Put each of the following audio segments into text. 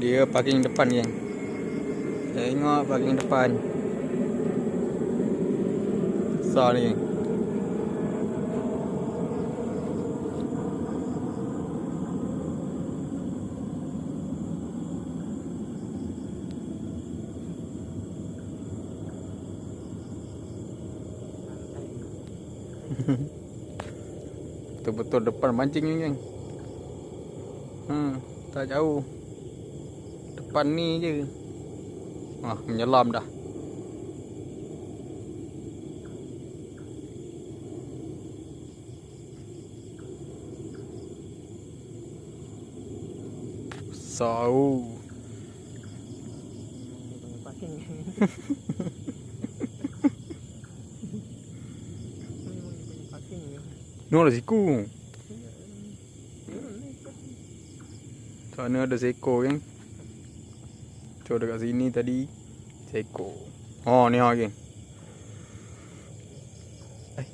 Dia parking depan, geng. Tengok parking depan. Besar ni, geng. Betul-betul depan mancing ni, geng. Tak jauh. Depan ni je. Menyelam dah. Besar. Ni ada siku. Sana ada seekor, geng. Cuk dekat sini tadi seekor. Oh ni geng.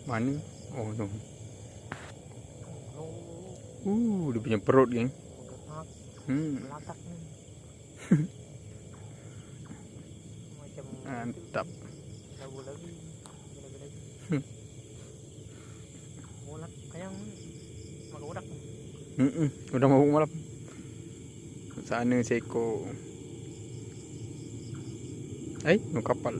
Mana? Oh tu. Dia punya perut, geng. Melatak ni. Macam mantap. lagu-lagu. Mulat kayang makan udak. Udah mabuk malam. Sana seekor. No kapal.